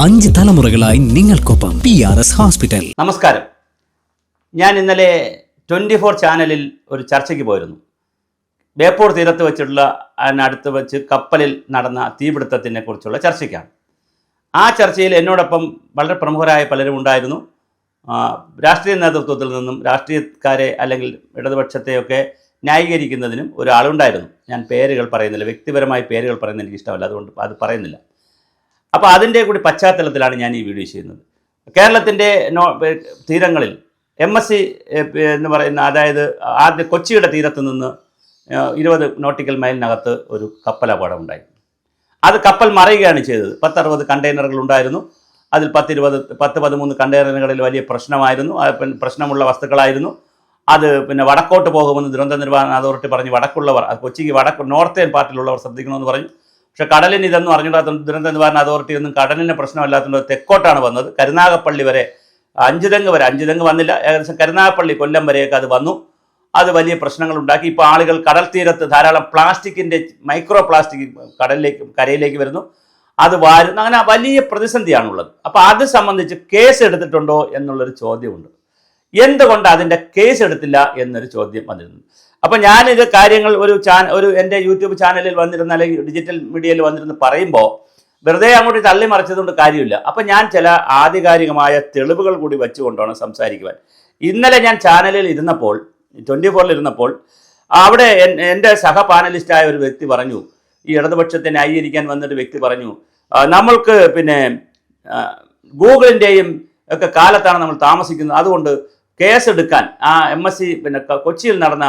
5 തലമുറകളായി നിങ്ങൾക്കൊപ്പം PRS hospital. നമസ്കാരം. ഞാൻ ഇന്നലെ 24 ചാനലിൽ ഒരു ചർച്ചയ്ക്ക് പോയിരുന്നു. ബേപ്പൂർ തീരത്ത് വെച്ചിട്ടുള്ള അടുത്ത് വെച്ച് കപ്പലിൽ നടന്ന തീപിടുത്തത്തിനെ കുറിച്ചുള്ള ചർച്ചയ്ക്കാണ്. ആ ചർച്ചയിൽ എന്നോടൊപ്പം വളരെ പ്രമുഖരായ പലരും ഉണ്ടായിരുന്നു. രാഷ്ട്രീയ നേതൃത്വത്തിൽ നിന്നും രാഷ്ട്രീയക്കാരെ അല്ലെങ്കിൽ ഇടതുപക്ഷത്തെയൊക്കെ ന്യായീകരിക്കുന്നതിനും ഒരാളുണ്ടായിരുന്നു. ഞാൻ പേരുകൾ പറയുന്നില്ല, വ്യക്തിപരമായി പേരുകൾ പറയുന്നത് എനിക്ക് ഇഷ്ടമല്ല, അതുകൊണ്ട് അത് പറയുന്നില്ല. അപ്പോൾ അതിൻ്റെ കൂടി പശ്ചാത്തലത്തിലാണ് ഞാൻ ഈ വീഡിയോ ചെയ്യുന്നത്. കേരളത്തിൻ്റെ തീരങ്ങളിൽ MSC എന്ന് പറയുന്ന, അതായത് ആദ്യ കൊച്ചിയുടെ തീരത്ത് നിന്ന് 20 നോട്ടിക്കൽ മൈലിനകത്ത് ഒരു കപ്പൽ അപകടം ഉണ്ടായി. അത് കപ്പൽ മറിയുകയാണ് ചെയ്തത്. 10-60 കണ്ടെയ്നറുകൾ ഉണ്ടായിരുന്നു. അതിൽ 10-13 കണ്ടെയ്നറുകളിൽ വലിയ പ്രശ്നമായിരുന്നു, പ്രശ്നമുള്ള വസ്തുക്കളായിരുന്നു. അത് വടക്കോട്ട് പോകുമെന്ന് ദുരന്ത നിവാരണ അതോറിറ്റി പറഞ്ഞു. വടക്കുള്ളവർ, കൊച്ചിക്ക് നോർത്തേൺ പാർട്ടിലുള്ളവർ ശ്രദ്ധിക്കണമെന്ന് പറഞ്ഞു. പക്ഷേ കടലിന് ഇതൊന്നും അറിഞ്ഞിടാത്ത ദുരന്ത നിവാരണ അതോറിറ്റി ഒന്നും കടലിന് പ്രശ്നമല്ലാത്തതുകൊണ്ട് തെക്കോട്ടാണ് വന്നത്. കരുനാഗപ്പള്ളി വരെ, അഞ്ചുതെങ്ങ് വന്നില്ല, ഏകദേശം കരുനാഗപ്പള്ളി കൊല്ലം വരെയൊക്കെ അത് വന്നു. അത് വലിയ പ്രശ്നങ്ങൾ ഉണ്ടാക്കി. ഇപ്പോൾ ആളുകൾ കടൽ തീരത്ത് ധാരാളം പ്ലാസ്റ്റിക്കിൻ്റെ മൈക്രോ പ്ലാസ്റ്റിക് കരയിലേക്ക് വരുന്നു, അത് വാരുന്നു. അങ്ങനെ വലിയ പ്രതിസന്ധിയാണുള്ളത്. അപ്പോൾ അത് സംബന്ധിച്ച് കേസ് എടുത്തിട്ടുണ്ടോ എന്നുള്ളൊരു ചോദ്യമുണ്ട്. എന്തുകൊണ്ട് അതിൻ്റെ കേസ് എടുത്തില്ല എന്നൊരു ചോദ്യം വന്നിരുന്നു. അപ്പോൾ ഞാനിത് കാര്യങ്ങൾ ഒരു എൻ്റെ യൂട്യൂബ് ചാനലിൽ വന്നിരുന്ന അല്ലെങ്കിൽ ഡിജിറ്റൽ മീഡിയയിൽ വന്നിരുന്ന് പറയുമ്പോൾ വെറുതെ അങ്ങോട്ട് തള്ളി മറിച്ചതുകൊണ്ട് കാര്യമില്ല. അപ്പോൾ ഞാൻ ചില ആധികാരികമായ തെളിവുകൾ കൂടി വെച്ചുകൊണ്ടാണ് സംസാരിക്കുവാൻ. ഇന്നലെ ഞാൻ ചാനലിൽ ഇരുന്നപ്പോൾ, 24 ഇരുന്നപ്പോൾ, അവിടെ എൻ്റെ സഹപാനലിസ്റ്റായ ഒരു വ്യക്തി പറഞ്ഞു, ഈ ഇടതുപക്ഷത്തെ ന്യായീകരിക്കാൻ വന്നൊരു വ്യക്തി പറഞ്ഞു, നമ്മൾക്ക് ഗൂഗിളിൻ്റെയും ഒക്കെ കാലത്താണ് നമ്മൾ താമസിക്കുന്നത്, അതുകൊണ്ട് കേസെടുക്കാൻ MSC കൊച്ചിയിൽ നടന്ന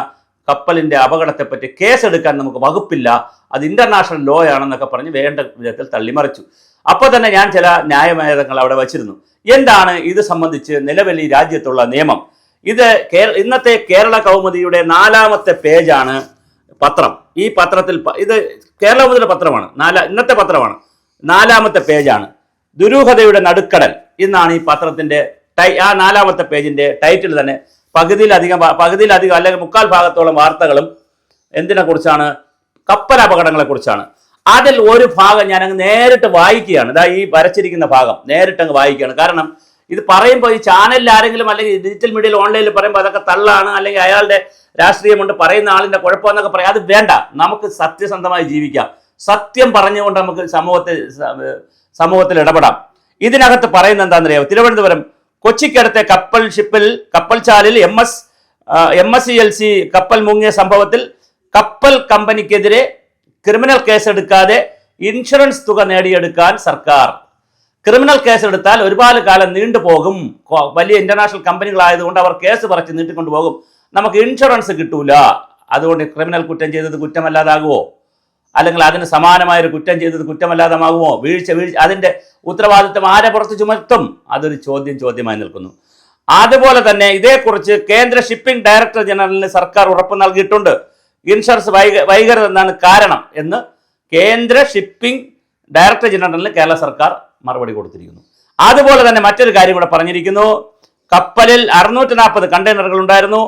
കപ്പലിൻ്റെ അപകടത്തെപ്പറ്റി കേസെടുക്കാൻ നമുക്ക് വകുപ്പില്ല, അത് ഇൻ്റർനാഷണൽ ലോ ആണെന്നൊക്കെ പറഞ്ഞ് വേണ്ട വിധത്തിൽ തള്ളിമറിച്ചു. അപ്പോൾ തന്നെ ഞാൻ ചില ന്യായവാദങ്ങൾ അവിടെ വച്ചിരുന്നു. എന്താണ് ഇത് സംബന്ധിച്ച് നിലവിൽ ഈ രാജ്യത്തുള്ള നിയമം? ഇത് ഇന്നത്തെ കേരള കൗമുദിയുടെ 4ാമത്തെ പേജാണ് പത്രം. ഈ പത്രത്തിൽ, ഇത് കേരള കൗമുദിയുടെ പത്രമാണ്, ഇന്നത്തെ പത്രമാണ്, 4ാമത്തെ പേജാണ്. ദുരൂഹതയുടെ നടുക്കടൽ എന്നാണ് ഈ പത്രത്തിൻ്റെ ആ 4ാമത്തെ പേജിൻ്റെ ടൈറ്റിൽ തന്നെ. പകുതിയിലധികം അല്ലെങ്കിൽ 3/4 ഭാഗത്തോളം വാർത്തകളും എന്തിനെക്കുറിച്ചാണ്? കപ്പൽ അപകടങ്ങളെക്കുറിച്ചാണ്. അതിൽ ഒരു ഭാഗം ഞാൻ അങ്ങ് നേരിട്ട് വായിക്കുകയാണ്. ഇതാ ഈ വരച്ചിരിക്കുന്ന ഭാഗം നേരിട്ട് അങ്ങ് വായിക്കുകയാണ്. കാരണം ഇത് പറയുമ്പോൾ ഈ ചാനലിൽ ആരെങ്കിലും അല്ലെങ്കിൽ ഡിജിറ്റൽ മീഡിയയിൽ ഓൺലൈനിൽ പറയുമ്പോൾ അതൊക്കെ തള്ളാണ്, അല്ലെങ്കിൽ അയാളുടെ രാഷ്ട്രീയമുണ്ട്, പറയുന്ന ആളിൻ്റെ കുഴപ്പമെന്നൊക്കെ പറയാം. അത് വേണ്ട. നമുക്ക് സത്യസന്ധമായി ജീവിക്കാം. സത്യം പറഞ്ഞുകൊണ്ട് നമുക്ക് സമൂഹത്തിൽ ഇടപെടാം. ഇതിനകത്ത് പറയുന്നത് എന്താണെന്നറിയാമോ? തിരുവനന്തപുരം കൊച്ചിക്കടുത്തെ കപ്പൽച്ചാലിൽ MSCLC കപ്പൽ മുങ്ങിയ സംഭവത്തിൽ കപ്പൽ കമ്പനിക്കെതിരെ ക്രിമിനൽ കേസെടുക്കാതെ ഇൻഷുറൻസ് തുക നേടിയെടുക്കാൻ സർക്കാർ. ക്രിമിനൽ കേസെടുത്താൽ ഒരുപാട് കാലം നീണ്ടുപോകും. വലിയ ഇന്റർനാഷണൽ കമ്പനികളായതുകൊണ്ട് അവർ കേസ് പറിച്ച് നീട്ടിക്കൊണ്ടുപോകും. നമുക്ക് ഇൻഷുറൻസ് കിട്ടൂല. അതുകൊണ്ട് ക്രിമിനൽ കുറ്റം ചെയ്തത് കുറ്റമല്ലാതാകുമോ? അല്ലെങ്കിൽ അതിന് സമാനമായൊരു കുറ്റം ചെയ്തത് കുറ്റമല്ലാതാകുമോ? വീഴ്ച അതിൻ്റെ ഉത്തരവാദിത്വം ആരെ പുറത്ത് ചുമത്തും? അതൊരു ചോദ്യമായി നിൽക്കുന്നു. അതുപോലെ തന്നെ ഇതേക്കുറിച്ച് കേന്ദ്ര ഷിപ്പിംഗ് ഡയറക്ടർ ജനറലിന് സർക്കാർ ഉറപ്പ് നൽകിയിട്ടുണ്ട്. ഇൻഷുറൻസ് വൈകരുതെന്നാണ് കാരണം എന്ന് കേന്ദ്ര ഷിപ്പിംഗ് ഡയറക്ടർ ജനറലിന് കേരള സർക്കാർ മറുപടി കൊടുത്തിരിക്കുന്നു. അതുപോലെ തന്നെ മറ്റൊരു കാര്യം കൂടെ പറഞ്ഞിരിക്കുന്നു. കപ്പലിൽ 640 കണ്ടെയ്നറുകൾ ഉണ്ടായിരുന്നു.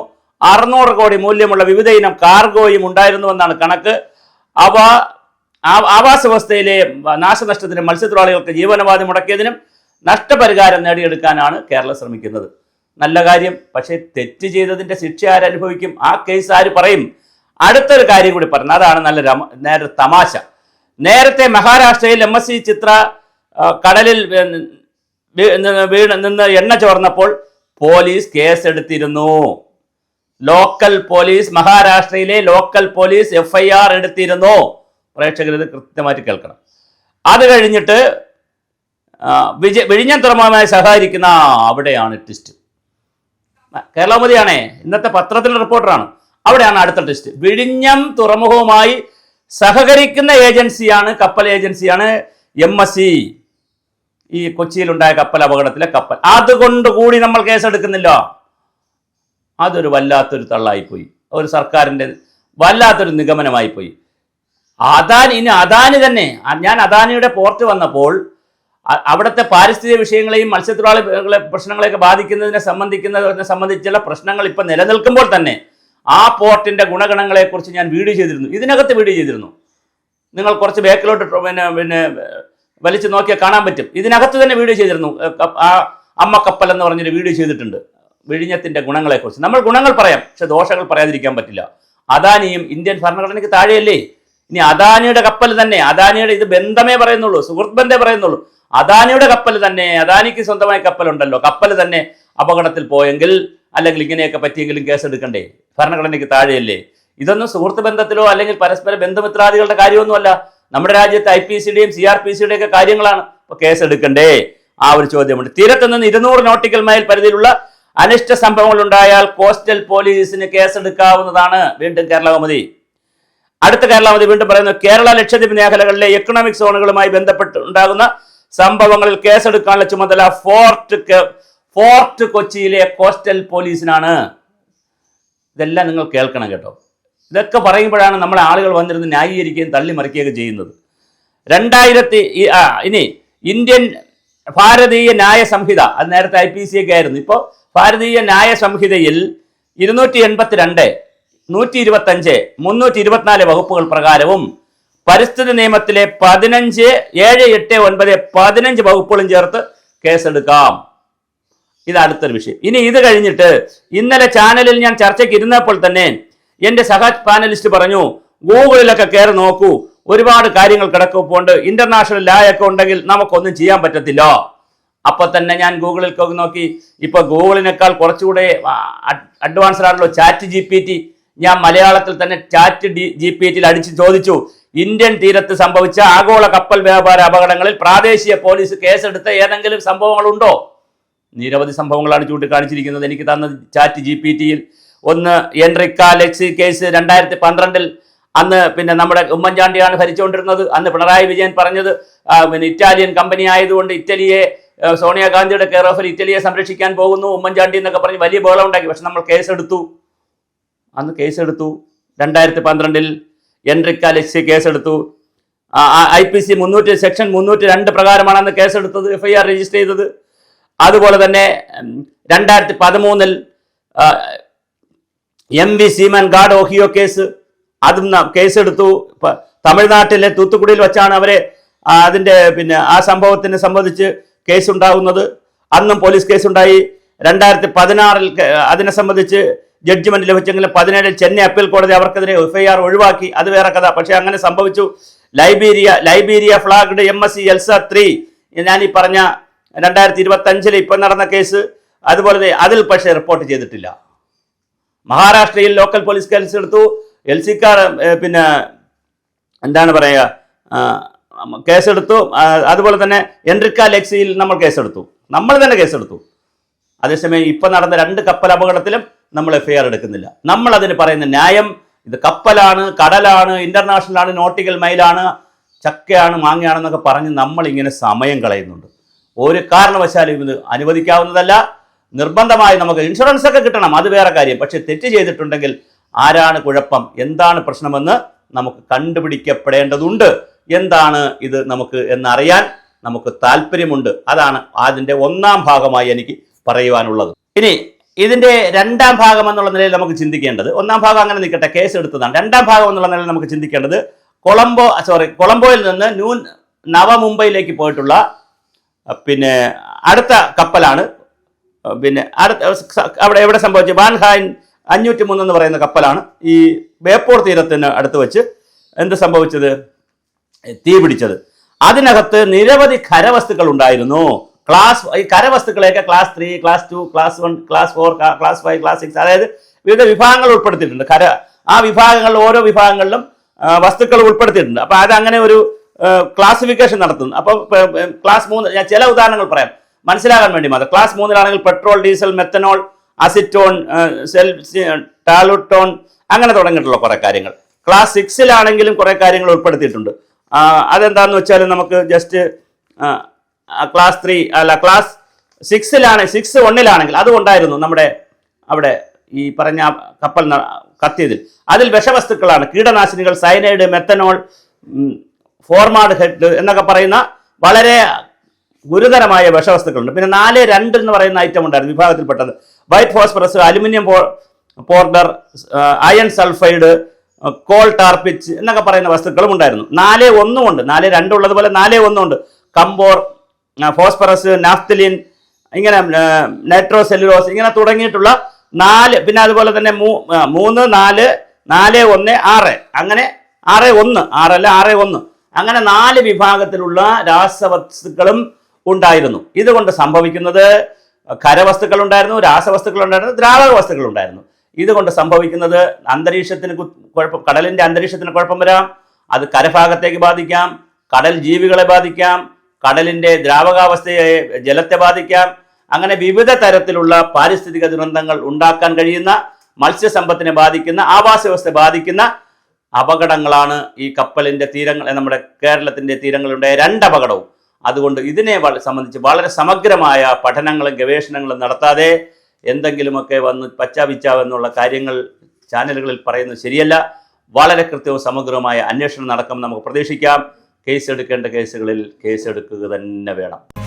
600 കോടി മൂല്യമുള്ള വിവിധ ഇനം കാർഗോയും ഉണ്ടായിരുന്നുവെന്നാണ് കണക്ക്. ആവാസ വ്യവസ്ഥയിലെ നാശനഷ്ടത്തിന് മത്സ്യത്തൊഴിലാളികൾക്ക് ജീവനോപാധി മുടക്കിയതിനും നഷ്ടപരിഹാരം നേടിയെടുക്കാനാണ് കേരളം ശ്രമിക്കുന്നത്. നല്ല കാര്യം. പക്ഷേ തെറ്റ് ചെയ്തതിൻ്റെ ശിക്ഷ ആരനുഭവിക്കും? ആ കേസ് ആര് പറയും? അടുത്തൊരു കാര്യം കൂടി പറഞ്ഞു, അതാണ് നേരെ തമാശ. നേരത്തെ മഹാരാഷ്ട്രയിൽ MSC ചിത്ര കടലിൽ നിന്ന് എണ്ണ ചോർന്നപ്പോൾ പോലീസ് കേസെടുത്തിരുന്നു. മഹാരാഷ്ട്രയിലെ ലോക്കൽ പോലീസ് FIR എടുത്തിരുന്നു. പ്രേക്ഷകർ ഇത് കൃത്യമായിട്ട് കേൾക്കണം. അത് കഴിഞ്ഞിട്ട് വിഴിഞ്ഞം തുറമുഖമായി സഹകരിക്കുന്ന അവിടെയാണ് ട്വിസ്റ്റ്. കേരള കൗമുദിയാണേ, ഇന്നത്തെ പത്രത്തിലെ റിപ്പോർട്ടറാണ്. അവിടെയാണ് അടുത്ത ട്വിസ്റ്റ്. വിഴിഞ്ഞം തുറമുഖവുമായി സഹകരിക്കുന്ന ഏജൻസിയാണ്, കപ്പൽ ഏജൻസിയാണ് MSC. ഈ കൊച്ചിയിലുണ്ടായ കപ്പൽ അപകടത്തിലെ കപ്പൽ, അതുകൊണ്ട് കൂടി നമ്മൾ കേസെടുക്കുന്നില്ല. അതൊരു വല്ലാത്തൊരു തള്ളായിപ്പോയി, ഒരു സർക്കാരിൻ്റെ വല്ലാത്തൊരു നിഗമനമായിപ്പോയി. അദാനി തന്നെ, ഞാൻ അദാനിയുടെ പോർട്ട് വന്നപ്പോൾ അവിടുത്തെ പാരിസ്ഥിതിക വിഷയങ്ങളെയും മത്സ്യത്തൊഴിലാളി പ്രശ്നങ്ങളെയൊക്കെ ബാധിക്കുന്നതിനെ സംബന്ധിച്ചുള്ള പ്രശ്നങ്ങൾ ഇപ്പം നിലനിൽക്കുമ്പോൾ തന്നെ ആ പോർട്ടിൻ്റെ ഗുണഗണങ്ങളെക്കുറിച്ച് ഞാൻ വീഡിയോ ചെയ്തിരുന്നു. ഇതിനകത്ത് വീഡിയോ ചെയ്തിരുന്നു. നിങ്ങൾ കുറച്ച് ബാക്കിലോട്ട് വലിച്ചു നോക്കിയാൽ കാണാൻ പറ്റും. ഇതിനകത്ത് തന്നെ വീഡിയോ ചെയ്തിരുന്നു. ആ അമ്മ കപ്പൽ എന്ന് പറഞ്ഞൊരു വീഡിയോ ചെയ്തിട്ടുണ്ട് വിഴിഞ്ഞത്തിന്റെ ഗുണങ്ങളെക്കുറിച്ച്. നമ്മൾ ഗുണങ്ങൾ പറയാം, പക്ഷെ ദോഷങ്ങൾ പറയാതിരിക്കാൻ പറ്റില്ല. അദാനിയും ഇന്ത്യൻ ഭരണഘടനയ്ക്ക് താഴെയല്ലേ? ഇനി അദാനിയുടെ കപ്പൽ തന്നെ, അദാനിയുടെ ഇത് ബന്ധമേ പറയുന്നുള്ളൂ, സുഹൃത്ത് ബന്ധേ പറയുന്നുള്ളൂ. അദാനിയുടെ കപ്പൽ തന്നെ, അദാനിക്ക് സ്വന്തമായി കപ്പലുണ്ടല്ലോ, കപ്പൽ തന്നെ അപകടത്തിൽ പോയെങ്കിൽ അല്ലെങ്കിൽ ഇങ്ങനെയൊക്കെ പറ്റിയെങ്കിലും കേസെടുക്കണ്ടേ? ഭരണഘടനയ്ക്ക് താഴെയല്ലേ? ഇതൊന്നും സുഹൃത്ത് ബന്ധത്തിലോ അല്ലെങ്കിൽ പരസ്പര ബന്ധുമിത്രാദികളുടെ കാര്യമൊന്നുമല്ല. നമ്മുടെ രാജ്യത്ത് IPCയുടെയും CRPCയുടെ ഒക്കെ കാര്യങ്ങളാണ്. അപ്പൊ കേസെടുക്കണ്ടേ? ആ ഒരു ചോദ്യമുണ്ട്. തീരത്ത് നിന്ന് 200 നോട്ടിക്കൽ മൈൽ പരിധിയിലുള്ള അനിഷ്ട സംഭവങ്ങൾ ഉണ്ടായാൽ കോസ്റ്റൽ പോലീസിന് കേസെടുക്കാവുന്നതാണ്. വീണ്ടും കേരള കൗമുദി. അടുത്ത കേരള കൗമുദി വീണ്ടും പറയുന്നു, കേരള ലക്ഷദ്വീപ് മേഖലകളിലെ എക്കണോമിക് സോണുകളുമായി ബന്ധപ്പെട്ട് ഉണ്ടാകുന്ന സംഭവങ്ങളിൽ കേസെടുക്കാനുള്ള ചുമതല ഫോർട്ട് കൊച്ചിയിലെ കോസ്റ്റൽ പോലീസിനാണ്. ഇതെല്ലാം നിങ്ങൾ കേൾക്കണം കേട്ടോ. ഇതൊക്കെ പറയുമ്പോഴാണ് നമ്മളെ ആളുകൾ വന്നിരുന്ന് ന്യായീകരിക്കുകയും തള്ളിമറിക്കുകയൊക്കെ ചെയ്യുന്നത്. ഇനി ഇന്ത്യൻ ഭാരതീയ ന്യായ സംഹിത, അത് നേരത്തെ IPC ഒക്കെ ആയിരുന്നു. ഇപ്പോൾ ഭാരതീയ ന്യായ സംഹിതയിൽ 282, 125, 324 വകുപ്പുകൾ പ്രകാരവും പരിസ്ഥിതി നിയമത്തിലെ 15, 7, 8, 9, 15 വകുപ്പുകളും ചേർത്ത് കേസെടുക്കാം. ഇത് അടുത്തൊരു വിഷയം. ഇനി ഇത് കഴിഞ്ഞിട്ട് ഇന്നലെ ചാനലിൽ ഞാൻ ചർച്ചയ്ക്ക് ഇരുന്നപ്പോൾ തന്നെ എൻ്റെ പാനലിസ്റ്റ് പറഞ്ഞു, ഗൂഗിളിലൊക്കെ കയറി നോക്കൂ, ഒരുപാട് കാര്യങ്ങൾ കിടക്കുന്നുണ്ട്, ഇന്റർനാഷണൽ ലാ ഒക്കെ ഉണ്ടെങ്കിൽ നമുക്കൊന്നും ചെയ്യാൻ പറ്റത്തില്ല. അപ്പൊ തന്നെ ഞാൻ ഗൂഗിളിൽ നോക്കി. ഇപ്പൊ ഗൂഗിളിനേക്കാൾ കുറച്ചുകൂടെ അഡ്വാൻസ്ഡ് ആണല്ലോ ചാറ്റ് GPT. ഞാൻ മലയാളത്തിൽ തന്നെ ചാറ്റ് GPTയിൽ അടിച്ച് ചോദിച്ചു, ഇന്ത്യൻ തീരത്ത് സംഭവിച്ച ആഗോള കപ്പൽ വ്യാപാര അപകടങ്ങളിൽ പ്രാദേശിക പോലീസ് കേസെടുത്ത ഏതെങ്കിലും സംഭവങ്ങളുണ്ടോ? നിരവധി സംഭവങ്ങളാണ് ചൂണ്ടിക്കാണിച്ചിരിക്കുന്നത് എനിക്ക് തന്ന ചാറ്റ് GPTയിൽ. ഒന്ന്, എൻറിക്ക ലെക്സി കേസ് 2012. അന്ന് പിന്നെ നമ്മുടെ ഉമ്മൻചാണ്ടിയാണ് ഭരിച്ചുകൊണ്ടിരുന്നത്. അന്ന് പിണറായി വിജയൻ പറഞ്ഞത് പിന്നെ ഇറ്റാലിയൻ കമ്പനി ആയതുകൊണ്ട് ഇറ്റലിയെ, സോണിയാഗാന്ധിയുടെ കെയർ ഓഫിൽ ഇറ്റലിയെ സംരക്ഷിക്കാൻ പോകുന്നു ഉമ്മൻചാണ്ടി എന്നൊക്കെ പറഞ്ഞ് വലിയ ബഹളം ഉണ്ടാക്കി. പക്ഷെ നമ്മൾ കേസെടുത്തു. അന്ന് കേസെടുത്തു 2012 എൻറിക്ക ലെക്സി കേസെടുത്തു. IPC സെക്ഷൻ 302 പ്രകാരമാണ് അന്ന് കേസെടുത്തത്, FIR രജിസ്റ്റർ ചെയ്തത്. അതുപോലെ തന്നെ 2013 MV seaman guard Ohio case, അതും കേസെടുത്തു. തമിഴ്നാട്ടിലെ തൂത്തുക്കുടിയിൽ വെച്ചാണ് അവരെ അതിന്റെ പിന്നെ ആ സംഭവത്തിനെ സംബന്ധിച്ച് കേസ് ഉണ്ടാകുന്നത്. അന്നും പോലീസ് കേസുണ്ടായി. 2016 അതിനെ സംബന്ധിച്ച് ജഡ്ജ്മെന്റ് ലഭിച്ചെങ്കിലും 2017 ചെന്നൈ അപ്പീൽ കോടതി അവർക്കെതിരെ FIR ഒഴിവാക്കി. അത് വേറെ കഥ. പക്ഷെ അങ്ങനെ സംഭവിച്ചു. ലൈബീരിയ ഫ്ലാഗ്ഡ് MSC എൽസ 3, ഞാൻ ഈ പറഞ്ഞ 2025 ഇപ്പൊ നടന്ന കേസ്. അതുപോലെ അതിൽ പക്ഷേ റിപ്പോർട്ട് ചെയ്തിട്ടില്ല. മഹാരാഷ്ട്രയിൽ ലോക്കൽ പോലീസ് കേസെടുത്തു. എൽസിക്കാർ പിന്നെ എന്താണ് പറയുക, കേസെടുത്തു. അതുപോലെ തന്നെ എൻറിക്ക ലെക്സിയിൽ നമ്മൾ കേസെടുത്തു, നമ്മൾ തന്നെ കേസെടുത്തു. അതേസമയം ഇപ്പൊ നടന്ന 2 കപ്പൽ അപകടത്തിലും നമ്മൾ FIR എടുക്കുന്നില്ല. നമ്മൾ അതിന് പറയുന്ന ന്യായം, ഇത് കപ്പലാണ്, കടലാണ്, ഇന്റർനാഷണൽ ആണ്, നോട്ടിക്കൽ മൈലാണ്, ചക്കയാണ്, മാങ്ങയാണെന്നൊക്കെ പറഞ്ഞ് നമ്മൾ ഇങ്ങനെ സമയം കളയുന്നുണ്ട്. ഒരു കാരണവശാലും ഇത് അനുവദിക്കാവുന്നതല്ല. നിർബന്ധമായി നമുക്ക് ഇൻഷുറൻസ് ഒക്കെ കിട്ടണം, അത് വേറെ കാര്യം. പക്ഷെ തെറ്റ് ചെയ്തിട്ടുണ്ടെങ്കിൽ ആരാണ് കുഴപ്പം, എന്താണ് പ്രശ്നമെന്ന് നമുക്ക് കണ്ടുപിടിക്കപ്പെടേണ്ടതുണ്ട്. എന്താണ് ഇത് നമുക്ക് എന്നറിയാൻ നമുക്ക് താല്പര്യമുണ്ട്. അതാണ് അതിൻ്റെ 1ാം ഭാഗമായി എനിക്ക് പറയുവാനുള്ളത്. ഇനി ഇതിൻ്റെ 2ാം ഭാഗം എന്നുള്ള നിലയിൽ നമുക്ക് ചിന്തിക്കേണ്ടത്, 1ാം ഭാഗം അങ്ങനെ നിൽക്കട്ടെ, കേസ് എടുത്തതാണ്. 2ാം ഭാഗം എന്നുള്ള നിലയിൽ നമുക്ക് ചിന്തിക്കേണ്ടത് കൊളംബോയിൽ നിന്ന് നവ മുംബൈയിലേക്ക് പോയിട്ടുള്ള പിന്നെ അടുത്ത കപ്പലാണ്. പിന്നെ അവിടെ എവിടെ സംഭവിച്ചു, വാൻഹാൻ 503 എന്ന് പറയുന്ന കപ്പലാണ്. ഈ ബേപ്പൂർ തീരത്തിന് അടുത്ത് വെച്ച് എന്ത് സംഭവിച്ചത്, തീ പിടിച്ചത്. അതിനകത്ത് നിരവധി ഖരവസ്തുക്കൾ ഉണ്ടായിരുന്നു. ഈ ഖരവസ്തുക്കളെയൊക്കെ class 3, class 2, class 1, class 4, class 5, class 6, അതായത് വിവിധ വിഭാഗങ്ങൾ ഉൾപ്പെടുത്തിയിട്ടുണ്ട്. ആ വിഭാഗങ്ങളിൽ ഓരോ വിഭാഗങ്ങളിലും വസ്തുക്കൾ ഉൾപ്പെടുത്തിയിട്ടുണ്ട്. അപ്പൊ അത് അങ്ങനെ ഒരു ക്ലാസിഫിക്കേഷൻ നടത്തുന്നു. അപ്പോൾ ക്ലാസ് 3 ഞാൻ ചില ഉദാഹരണങ്ങൾ പറയാം മനസ്സിലാകാൻ വേണ്ടി മാത്രം. Class 3 petrol, diesel, methanol, acetone, toluene, അങ്ങനെ തുടങ്ങിയിട്ടുള്ള കുറെ കാര്യങ്ങൾ. ക്ലാസ് 6 കുറെ കാര്യങ്ങൾ ഉൾപ്പെടുത്തിയിട്ടുണ്ട്. അതെന്താന്ന് വെച്ചാൽ നമുക്ക് ജസ്റ്റ് ക്ലാസ് 3 അല്ല ക്ലാസ് 6 അതുകൊണ്ടായിരുന്നു നമ്മുടെ അവിടെ ഈ പറഞ്ഞ കപ്പൽ കത്തിയതിൽ. അതിൽ വിഷവസ്തുക്കളാണ്, കീടനാശിനികൾ, സയനൈഡ്, മെത്തനോൾ, ഫോർമാഡ് ഹെഡ് എന്നൊക്കെ പറയുന്ന വളരെ ഗുരുതരമായ വിഷവസ്തുക്കളുണ്ട്. പിന്നെ 4.2 എന്ന് പറയുന്ന ഐറ്റം ഉണ്ടായിരുന്നു വിഭാഗത്തിൽപ്പെട്ടത്. White phosphorus, aluminium powder, iron sulphide, coal tar pitch എന്നൊക്കെ പറയുന്ന വസ്തുക്കളും ഉണ്ടായിരുന്നു. 4.1 ഉണ്ട്, 4.2 ഉള്ളതുപോലെ 4.1 ഉണ്ട്. കമ്പോർ, ഫോസ്ഫറസ്, നാഫ്തലിൻ, ഇങ്ങനെ നൈട്രോ സെല്ലുലോസ്, ഇങ്ങനെ തുടങ്ങിയിട്ടുള്ള 4, പിന്നെ അതുപോലെ തന്നെ 3, 4, 4, 1, 6, അങ്ങനെ 6, 1, 6 അല്ല 6, 1, അങ്ങനെ 4 വിഭാഗത്തിലുള്ള രാസവസ്തുക്കളും ഉണ്ടായിരുന്നു. ഇതുകൊണ്ട് സംഭവിക്കുന്നത് ഖരവസ്തുക്കൾ ഉണ്ടായിരുന്നു, രാസവസ്തുക്കൾ ഉണ്ടായിരുന്നു, ദ്രാവക വസ്തുക്കൾ ഉണ്ടായിരുന്നു. ഇതുകൊണ്ട് സംഭവിക്കുന്നത് അന്തരീക്ഷത്തിന് കുഴപ്പം, കടലിന്റെ അന്തരീക്ഷത്തിന് കുഴപ്പം വരാം, അത് കരഭാഗത്തേക്ക് ബാധിക്കാം, കടൽ ജീവികളെ ബാധിക്കാം, കടലിന്റെ ദ്രാവകാവസ്ഥയെ, ജലത്തെ ബാധിക്കാം. അങ്ങനെ വിവിധ തരത്തിലുള്ള പാരിസ്ഥിതിക ദുരന്തങ്ങൾ ഉണ്ടാക്കാൻ കഴിയുന്ന, മത്സ്യസമ്പത്തിനെ ബാധിക്കുന്ന, ആവാസ വ്യവസ്ഥയെ ബാധിക്കുന്ന അപകടങ്ങളാണ് ഈ കപ്പലിന്റെ തീരങ്ങൾ, നമ്മുടെ കേരളത്തിന്റെ തീരങ്ങളുണ്ടായ 2 അപകടവും. അതുകൊണ്ട് ഇതിനെ സംബന്ധിച്ച് വളരെ സമഗ്രമായ പഠനങ്ങളും ഗവേഷണങ്ങളും നടത്താതെ എന്തെങ്കിലുമൊക്കെ വന്ന് പച്ചാപിച്ചാവെന്നുള്ള കാര്യങ്ങൾ ചാനലുകളിൽ പറയുന്നത് ശരിയല്ല. വളരെ കൃത്യവും സമഗ്രവുമായ അന്വേഷണം നടക്കും നമുക്ക് പ്രതീക്ഷിക്കാം. കേസെടുക്കേണ്ട കേസുകളിൽ കേസെടുക്കുക തന്നെ വേണം.